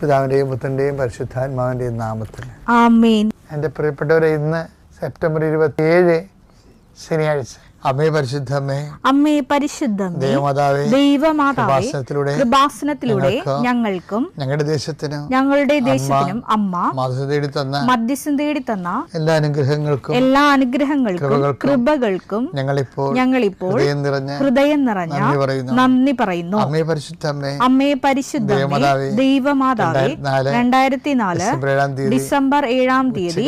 പിതാവിൻ്റെയും പുത്രൻ്റെയും പരിശുദ്ധാത്മാവിൻ്റെയും നാമത്തിൽ ആമേൻ. എൻ്റെ പ്രിയപ്പെട്ടവരെ, ഇന്ന് സെപ്റ്റംബർ 27 ശനിയാഴ്ച. അമ്മേ പരിശുദ്ധമ്മേ, അമ്മേ പരിശുദ്ധമേ, ദൈവമാതാവേ, കൃപാസനത്തിലൂടെ ഞങ്ങൾക്കും ഞങ്ങളുടെ ദേശത്തിനും അമ്മ മധ്യസ്ഥം തേടി തന്ന എല്ലാ അനുഗ്രഹങ്ങൾക്കും കൃപകൾക്കും ഞങ്ങളിപ്പോൾ ഹൃദയം നിറഞ്ഞ നന്ദി പറയുന്നു. അമ്മേ പരിശുദ്ധമേ, ദൈവമാതാവേ, 2004 ഡിസംബർ 7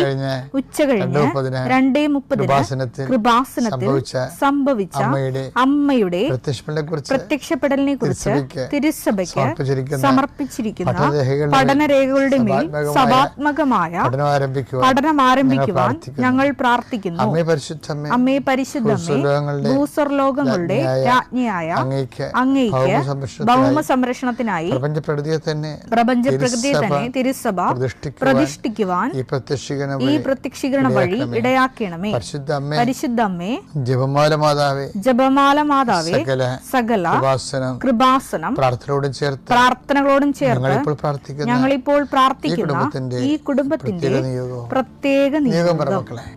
ഉച്ചകഴിഞ്ഞ് 2:30 കൃപാസനത്തിൽ സംഭവിച്ച അമ്മയുടെ പ്രത്യക്ഷപ്പെടലിനെ കുറിച്ച് തിരുസഭയ്ക്ക് സമർപ്പിച്ചിരിക്കുന്ന പഠനരേഖകളുടെ മേൽ സഭാത്മകമായ പഠനം ആരംഭിക്കുവാൻ ഞങ്ങൾ പ്രാർത്ഥിക്കുന്നു. അമ്മേ പരിശുദ്ധമേ, ഭൂസ്വർലോകങ്ങളുടെ രാജ്ഞിയായ അങ്ങയ്ക്ക് ഭൗമ സംരക്ഷണത്തിനായി പ്രപഞ്ചപ്രകൃതിയെ തന്നെ തിരുസഭ പ്രതിഷ്ഠിക്കുവാൻ ഈ പ്രത്യക്ഷീകരണ വഴി ഇടയാക്കണമേ. പരിശുദ്ധമ്മേ, ജപമാല മാതാവേ, സകല കൃപാസനം പ്രാർത്ഥനകളോടും ചേർത്ത് ഞങ്ങളിപ്പോൾ പ്രാർത്ഥിക്കുന്ന ഈ കുടുംബത്തിന്റെ പ്രത്യേക നിയോഗം.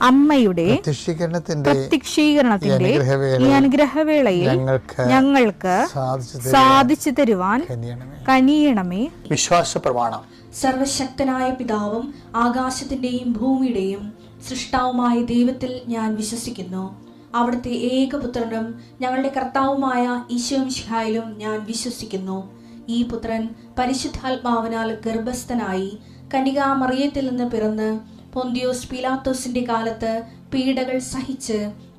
അമ്മയുടെ പ്രത്യക്ഷീകരണത്തിന്റെ ഈ അനുഗ്രഹവേളയിൽ ഞങ്ങൾക്ക് സാധിച്ചു തരുവാൻ കനിയണമേ. വിശ്വാസ പ്രമാണം. സർവശക്തനായ പിതാവും ആകാശത്തിന്റെയും ഭൂമിയുടെയും സൃഷ്ടാവുമായ ദൈവത്തിൽ ഞാൻ വിശ്വസിക്കുന്നു. അവിടുത്തെ ഏകപുത്രനും ഞങ്ങളുടെ കർത്താവുമായ ഈശോമിശിഹായിലും ഞാൻ വിശ്വസിക്കുന്നു. ഈ പുത്രൻ പരിശുദ്ധാത്മാവിനാൽ ഗർഭസ്ഥനായി കന്യകാമറിയത്തിൽ നിന്ന് പിറന്ന് പൊന്തിയോസ് പീലാത്തോസിന്റെ കാലത്ത് പീഡകൾ സഹിച്ച്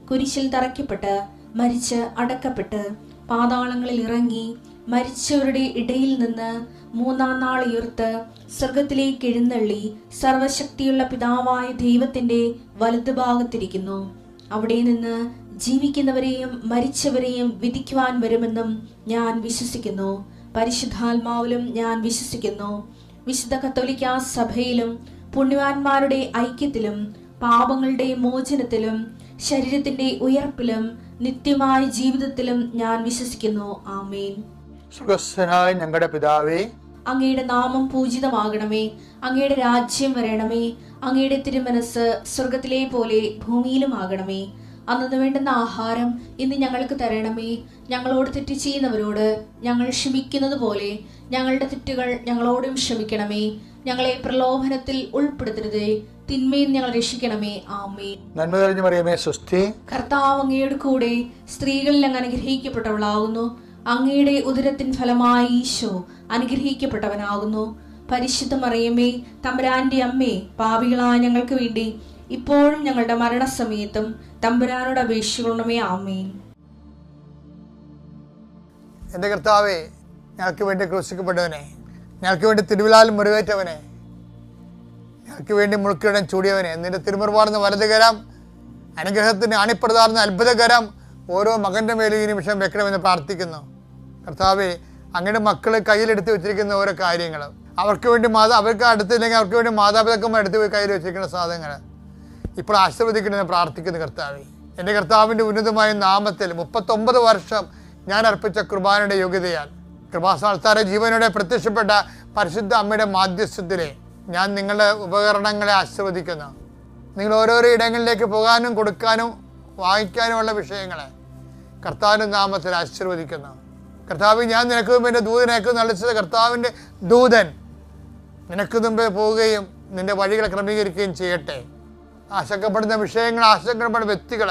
കുരിശിൽ തറയ്ക്കപ്പെട്ട് മരിച്ച് അടക്കപ്പെട്ട് പാതാളങ്ങളിൽ ഇറങ്ങി മരിച്ചവരുടെ ഇടയിൽ നിന്ന് 3-ാം നാൾ ഉയർത്ത് സ്വർഗത്തിലേക്ക് എഴുന്നള്ളി സർവശക്തിയുള്ള പിതാവായ ദൈവത്തിന്റെ വലതുഭാഗത്തിരിക്കുന്നു. അവിടെ നിന്ന് ജീവിക്കുന്നവരെയും മരിച്ചവരെയും വിധിക്കുവാൻ വരുമെന്നും ഞാൻ വിശ്വസിക്കുന്നു. പരിശുദ്ധാത്മാവിലും ഞാൻ വിശ്വസിക്കുന്നു. വിശുദ്ധ കത്തോലിക്കാ സഭയിലും പുണ്യവാന്മാരുടെ ഐക്യത്തിലും പാപങ്ങളുടെ മോചനത്തിലും ശരീരത്തിന്റെ ഉയർപ്പിലും നിത്യമായ ജീവിതത്തിലും ഞാൻ വിശ്വസിക്കുന്നു. ആമേൻ. സ്വർഗ്ഗസ്ഥനായ ഞങ്ങളുടെ പിതാവേ, അങ്ങയുടെ നാമം പൂജിതമാകണമേ. അങ്ങയുടെ രാജ്യം വരണമേ. അങ്ങയുടെ തിരുമനസ് സ്വർഗത്തിലെ പോലെ ഭൂമിയിലും ആകണമേ. അന്നു വേണ്ടുന്ന ആഹാരം ഇന്ന് ഞങ്ങൾക്ക് തരണമേ. ഞങ്ങളോട് തെറ്റ് ചെയ്യുന്നവരോട് ഞങ്ങൾ ക്ഷമിക്കുന്നത് പോലെ ഞങ്ങളുടെ തെറ്റുകൾ ഞങ്ങളോടും ക്ഷമിക്കണമേ. ഞങ്ങളെ പ്രലോഭനത്തിൽ ഉൾപ്പെടുത്തരുതേ, തിന്മയിൽ ഞങ്ങൾ രക്ഷിക്കണമേ. ആമേൻ. നന്മ നിറഞ്ഞ മറിയമേ, സ്വസ്തി. കർത്താവ് അങ്ങയുടെ കൂടെ സ്ത്രീകളിൽ അങ്ങ് അനുഗ്രഹിക്കപ്പെട്ടവളാകുന്നു. അങ്ങയുടെ ഉദരത്തിൻ ഫലമായി ഈശോ അനുഗ്രഹിക്കപ്പെട്ടവനാകുന്നു. പരിശുദ്ധ മറിയമേ, തമ്പുരാന്റെ അമ്മേ, പാപികളായ ഞങ്ങൾക്ക് വേണ്ടി ഇപ്പോഴും ഞങ്ങളുടെ മരണസമയത്തും തമ്പുരാനോട് അപേക്ഷിക്കണമേ. ആമേൻ. എൻ്റെ കർത്താവേ, ഞങ്ങൾക്ക് വേണ്ടി ക്രൂശിക്കപ്പെട്ടവനെ, ഞങ്ങൾക്ക് വേണ്ടി തിരുവിലാൽ മുറിവേറ്റവനെ, ഞങ്ങൾക്ക് വേണ്ടി മുൾക്കിടം ചൂടിയവനെ, നിന്റെ തിരുമുറുപാർന്ന വലതുകരം, അനുഗ്രഹത്തിന് അണിപ്രതാർന്ന അത്ഭുതകരം ഓരോ മകൻ്റെ മേലും ഈ നിമിഷം വെക്കണമെന്ന് പ്രാർത്ഥിക്കുന്നു. കർത്താവേ, അങ്ങയുടെ മക്കൾ കയ്യിലെടുത്ത് വെച്ചിരിക്കുന്ന ഓരോ കാര്യങ്ങൾ, അവർക്ക് വേണ്ടി അവർക്ക് അടുത്തില്ലെങ്കിൽ അവർക്ക് വേണ്ടി മാതാപിതാക്കന്മാർ എടുത്ത് പോയി കയ്യിൽ വെച്ചിരിക്കുന്ന സാധനങ്ങൾ ഇപ്പോൾ ആശീർവദിക്കണമെന്ന് പ്രാർത്ഥിക്കുന്നു. കർത്താവേ, എൻ്റെ കർത്താവിൻ്റെ ഉന്നതമായ നാമത്തിൽ 39 വർഷം ഞാൻ അർപ്പിച്ച കുർബാനയുടെ യോഗ്യതയാൽ കൃപാസ്ഥാനത്താരെ ജീവനോടെ പ്രത്യക്ഷപ്പെട്ട പരിശുദ്ധ അമ്മയുടെ മാധ്യസ്ഥത്തിലെ ഞാൻ നിങ്ങളുടെ ഉപകരണങ്ങളെ ആശീർവദിക്കുന്നു. നിങ്ങൾ ഓരോരോ ഇടങ്ങളിലേക്ക് പോകാനും കൊടുക്കാനും വാങ്ങിക്കാനുമുള്ള വിഷയങ്ങളെ കർത്താവിൻ്റെ നാമത്തിൽ ആശീർവദിക്കുന്നു. കർത്താവ്, ഞാൻ നിനക്കും എൻ്റെ ദൂതനേക്കും നളിച്ചത് കർത്താവിൻ്റെ ദൂതൻ നിനക്ക് മുമ്പേ പോവുകയും നിന്റെ വഴികളെ ക്രമീകരിക്കുകയും ചെയ്യട്ടെ. ആശങ്കപ്പെടുന്ന വിഷയങ്ങൾ, ആശങ്കപ്പെടുന്ന വ്യക്തികൾ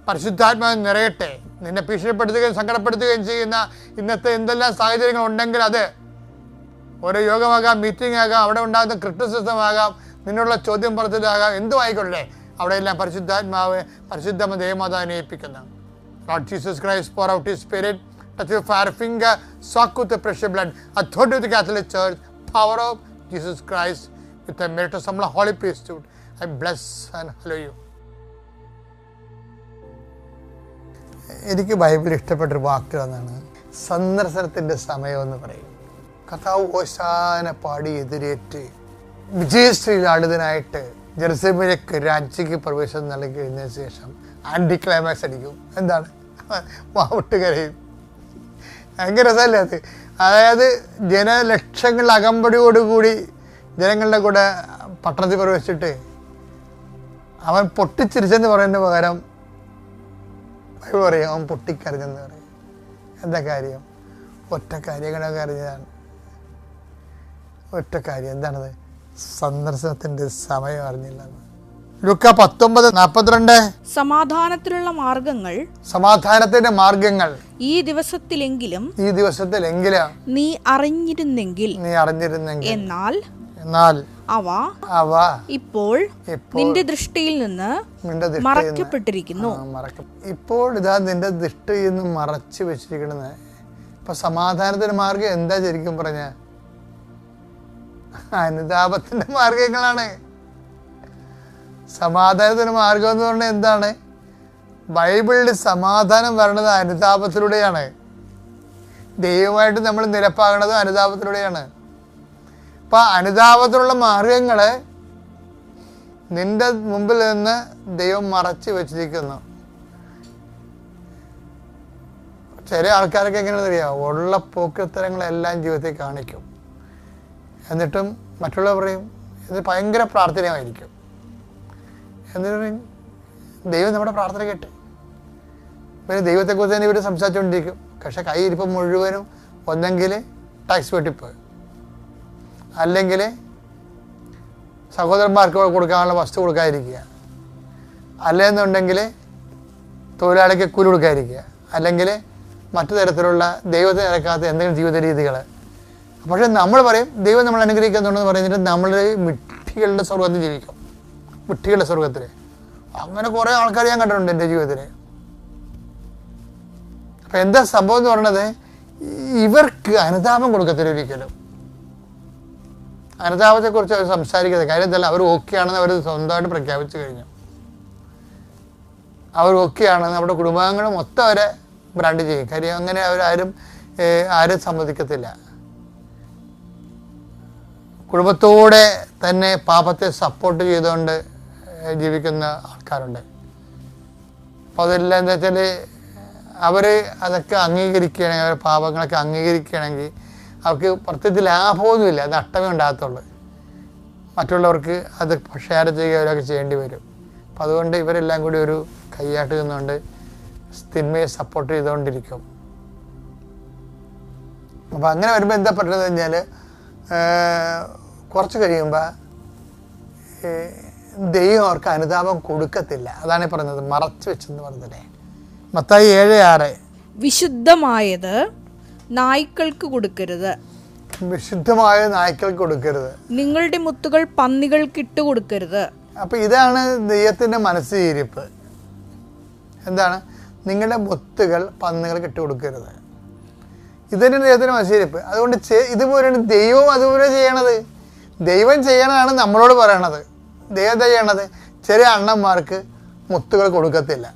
പരിശുദ്ധാത്മാവിൽ നിറയട്ടെ. നിന്നെ ഭീഷണിപ്പെടുത്തുകയും സങ്കടപ്പെടുത്തുകയും ചെയ്യുന്ന ഇന്നത്തെ എന്തെല്ലാം സാഹചര്യങ്ങൾ ഉണ്ടെങ്കിൽ അത് ഓരോ യോഗമാകാം, മീറ്റിംഗ് ആകാം, അവിടെ ഉണ്ടാകുന്ന ക്രിറ്റിസിസം ആകാം, നിന്നുള്ള ചോദ്യം പറച്ചിലാകാം, എന്തും ആയിക്കൊള്ളേ, അവിടെയെല്ലാം പരിശുദ്ധാത്മാവ് പരിശുദ്ധ ദേവമാതാവിനെ ഏൽപ്പിക്കുന്നു. Lord Jesus Christ, pour out His Spirit, touch your fire finger, soak with the precious blood, authority of the Catholic Church, power of Jesus Christ, with the merit of some holy priesthood. I bless and hallow you. എനിക്ക് ബൈബിളിൽ ഇഷ്ടപ്പെട്ടൊരു വാക്ക് എന്നാണ് സന്ദർശനത്തിൻ്റെ സമയമെന്ന് പറയും. കർത്താവ് ഓശാന പാടി എതിരേറ്റ് വിജയശ്രീലാളിതനായിട്ട് ജെറുസലേമിലേക്ക് രാജ്യക്ക് പ്രവേശനം നൽകി കഴിഞ്ഞതിന് ശേഷം ആൻറ്റി ക്ലൈമാക്സ് അടിക്കും. എന്താണ്? വാവിട്ട് കരയും. ഭയങ്കര രസമല്ലേ അത്? അതായത് ജനലക്ഷങ്ങൾ അകമ്പടിയോടുകൂടി ജനങ്ങളുടെ കൂടെ പട്ടണത്തിൽ പ്രവേശിച്ചിട്ട് അവൻ പൊട്ടിച്ചിരിച്ചെന്ന് പറയുന്നതിന് പകരം ബൈബിൾ പറയും അവൻ പൊട്ടിക്കരഞ്ഞെന്ന് പറയും. എന്താ കാര്യം? ഒറ്റ കാര്യങ്ങളൊക്കെ അറിഞ്ഞതാണ്. ഒറ്റ കാര്യം എന്താണത്? സന്ദർശനത്തിൻ്റെ സമയം അറിഞ്ഞില്ലെന്ന്. ലൂക്ക 19:42 സമാധാനത്തിനുള്ള മാർഗങ്ങൾ, സമാധാനത്തിന്റെ മാർഗങ്ങൾ ഈ ദിവസത്തിലെങ്കിലും നീ അറിഞ്ഞിരുന്നെങ്കിൽ എന്നാൽ അവ ഇപ്പോൾ നിന്റെ ദൃഷ്ടിയിൽ നിന്ന് മറയ്ക്കപ്പെട്ടിരിക്കുന്നു. ഇപ്പോൾ ഇതാ നിന്റെ ദൃഷ്ടിയിൽ നിന്ന് മറച്ചു വെച്ചിരിക്കണെന്ന്. ഇപ്പൊ സമാധാനത്തിന്റെ മാർഗം എന്താ ശരിക്കും പറഞ്ഞ? അനുതാപത്തിന്റെ മാർഗങ്ങളാണ്. സമാധാനത്തിന് മാർഗം എന്ന് പറഞ്ഞാൽ എന്താണ്? ബൈബിളിൽ സമാധാനം വരണത് അനുതാപത്തിലൂടെയാണ്. ദൈവമായിട്ട് നമ്മൾ നിരപ്പാകണത് അനുതാപത്തിലൂടെയാണ്. അപ്പം അനുതാപത്തിലുള്ള മാർഗങ്ങൾ നിന്റെ മുമ്പിൽ നിന്ന് ദൈവം മറച്ചു വെച്ചിരിക്കുന്നു. ചില ആൾക്കാരൊക്കെ എങ്ങനെയാണെന്ന് അറിയാം, ഉള്ള പോക്കത്തരങ്ങളെല്ലാം ജീവിതത്തിൽ കാണിക്കും. എന്നിട്ടും മറ്റുള്ളവർ പറയും ഇത് ഭയങ്കര പ്രാർത്ഥനയായിരിക്കും. എന്നിട്ട് ദൈവം നമ്മുടെ പ്രാർത്ഥന കേട്ട് പിന്നെ ദൈവത്തെക്കുറിച്ച് തന്നെ ഇവർ സംസാരിച്ചുകൊണ്ടിരിക്കും. പക്ഷെ കൈയിരിപ്പം മുഴുവനും ഒന്നെങ്കിൽ ടാക്സ് വെട്ടിപ്പ്, അല്ലെങ്കിൽ സഹോദരന്മാർക്ക് കൊടുക്കാനുള്ള വസ്തു കൊടുക്കാതിരിക്കുക, അല്ലെന്നുണ്ടെങ്കിൽ തൊഴിലാളിക്ക് കൂലി കൊടുക്കാതിരിക്കുക, അല്ലെങ്കിൽ മറ്റു തരത്തിലുള്ള ദൈവത്തെ നിരക്കാത്ത എന്തെങ്കിലും ജീവിത രീതികൾ. പക്ഷെ നമ്മൾ പറയും ദൈവം നമ്മൾ അനുഗ്രഹിക്കുന്നുണ്ടെന്ന് പറയുന്നിട്ട് നമ്മൾ വിഡ്ഢികളുടെ സ്വർഗത്തിൽ ജീവിക്കും. വിഡ്ഢികളുടെ സ്വർഗത്തിൽ അങ്ങനെ കുറേ ആൾക്കാർ ഞാൻ കണ്ടിട്ടുണ്ട് എൻ്റെ ജീവിതത്തിൽ. അപ്പം എന്താ സംഭവം എന്ന് പറയുന്നത്, ഇവർക്ക് അനുതാപം കൊടുക്കത്തില്ല ഒരിക്കലും. അനുതാപത്തെക്കുറിച്ച് അവർ സംസാരിക്കുന്നത് കാര്യം എന്തല്ല, അവർ ഓക്കെ ആണെന്ന് അവർ സ്വന്തമായിട്ട് പ്രഖ്യാപിച്ചു കഴിഞ്ഞു. അവർ ഓക്കെ ആണെന്ന് നമ്മുടെ കുടുംബാംഗങ്ങൾ മൊത്തം അവരെ ബ്രാൻഡ് ചെയ്യും. കാര്യം അങ്ങനെ ആരും സമ്മതിക്കത്തില്ല. കുടുംബത്തോടെ തന്നെ പാപത്തെ സപ്പോർട്ട് ചെയ്തുകൊണ്ട് ജീവിക്കുന്ന ആൾക്കാരുണ്ട്. അപ്പോൾ അതെല്ലാം എന്താ വെച്ചാൽ അവർ അതൊക്കെ അംഗീകരിക്കുകയാണെങ്കിൽ, അവരുടെ പാപങ്ങളൊക്കെ അംഗീകരിക്കുകയാണെങ്കിൽ അവർക്ക് പ്രത്യേകിച്ച് ലാഭമൊന്നുമില്ല, നഷ്ടമേ ഉണ്ടാകത്തുള്ളൂ. മറ്റുള്ളവർക്ക് അത് ഷെയർ ചെയ്യുകയൊക്കെ ചെയ്യേണ്ടി വരും. അപ്പം അതുകൊണ്ട് ഇവരെല്ലാം കൂടി ഒരു കൈയാട്ട് നിന്നുകൊണ്ട് തിന്മയെ സപ്പോർട്ട് ചെയ്തുകൊണ്ടിരിക്കും. അപ്പം അങ്ങനെ വരുമ്പോൾ എന്താ പറ്റുന്നത് കഴിഞ്ഞാൽ കുറച്ച് കഴിയുമ്പോൾ ദൈവം അവർക്ക് അനുതാപം കൊടുക്കത്തില്ല. അതാണ് പറഞ്ഞത് മറച്ചു വെച്ചെന്ന് പറഞ്ഞതല്ലേ. മത്തായി 7:6 വിശുദ്ധമായത് നായ്ക്കൾക്ക് കൊടുക്കരുത്, വിശുദ്ധമായ നായ്ക്കൾക്ക് കൊടുക്കരുത്, നിങ്ങളുടെ മുത്തുകൾ പന്നികൾക്ക് ഇട്ട് കൊടുക്കരുത്. അപ്പം ഇതാണ് ദൈവത്തിൻ്റെ മനസ്സിരിപ്പ്. എന്താണ്? നിങ്ങളുടെ മുത്തുകൾ പന്നികൾക്ക് ഇട്ട് കൊടുക്കരുത്. ഇതന്നെ ദൈവത്തിൻ്റെ മനസ്സിരിപ്പ്. അതുകൊണ്ട് ഇതുപോലെയാണ് ദൈവം അതുപോലെ ചെയ്യണത്. ദൈവം ചെയ്യണതാണ് നമ്മളോട് പറയണത്. ദൈവം എന്താ ചെയ്യണത്? ചെറിയ അണ്ണന്മാർക്ക് മുത്തുകൾ കൊടുക്കത്തില്ല.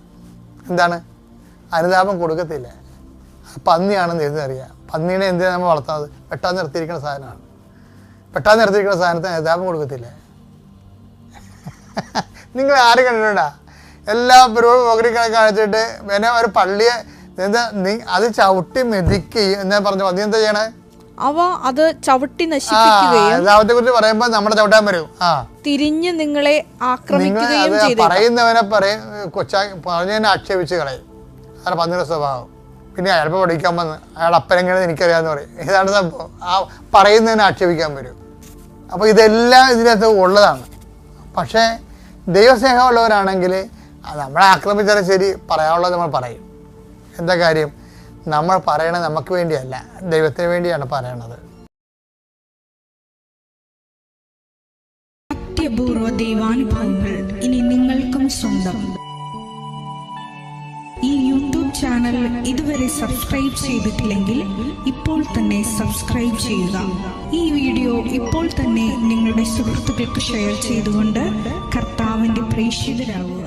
എന്താണ്? അനുതാപം കൊടുക്കത്തില്ല. പന്നിയാണെന്ന് എഴുതറിയാം. പന്നീനെ എന്തിനാണ് നമ്മൾ വളർത്തുന്നത്? വെട്ടാൻ നിർത്തിയിരിക്കുന്ന സാധനമാണ്. വെട്ടാൻ നിർത്തിയിരിക്കുന്ന സാധനത്തിന് അനുതാപം കൊടുക്കത്തില്ല. നിങ്ങൾ ആരും കണ്ടിട്ടുണ്ടാ? എല്ലാ പരിപാടി കാണിച്ചിട്ട് പിന്നെ ഒരു പള്ളിയെ എന്താ അത് ചവിട്ടി മെതിക്കുകയും എന്നാ പറഞ്ഞു. അത് എന്താ ചെയ്യണേ? അവ അത് ചവിട്ടി നശിപ്പിക്കുകയും അനുതാപത്തെ കുറിച്ച് പറയുമ്പോൾ നമ്മുടെ ചവിട്ടാൻ വരും. തിരിഞ്ഞ് നിങ്ങളെ ആക്രമിക്കുകയും ചെയ്തു. പറയുന്നവനെ പറഞ്ഞതിനെ ആക്ഷേപിച്ച് കളയും. അയാളുടെ പന്നിയുടെ സ്വഭാവം. പിന്നെ അയാളിപ്പോൾ പഠിക്കാൻ വന്ന് അയാൾ അപ്പനെങ്ങനെ എനിക്കറിയാമെന്ന് പറയും. ഇതാണ് സംഭവം. ആ പറയുന്നതിനെ ആക്ഷേപിക്കാൻ വരും. അപ്പോൾ ഇതെല്ലാം ഇതിനകത്ത് ഉള്ളതാണ്. പക്ഷേ ദൈവസ്നേഹമുള്ളവരാണെങ്കിൽ നമ്മളെ ആക്രമിച്ചാലും ശരി, പറയാനുള്ളത് നമ്മൾ പറയും. എന്താ കാര്യം? നമ്മൾ പറയണത് നമുക്ക് വേണ്ടിയല്ല, ദൈവത്തിന് വേണ്ടിയാണ് പറയണത്. അത്യപൂർവ ദൈവാനുഭവങ്ങൾ ഇനി നിങ്ങൾക്കും സ്വന്തം. ഈ യൂട്യൂബ് ചാനൽ ഇതുവരെ സബ്സ്ക്രൈബ് ചെയ്തിട്ടില്ലെങ്കിൽ ഇപ്പോൾ തന്നെ സബ്സ്ക്രൈബ് ചെയ്യുക. ഈ വീഡിയോ ഇപ്പോൾ തന്നെ നിങ്ങളുടെ സുഹൃത്തുക്കൾക്ക് ഷെയർ ചെയ്തുകൊണ്ട് കർത്താവിന്റെ പ്രേക്ഷിതരാകുക.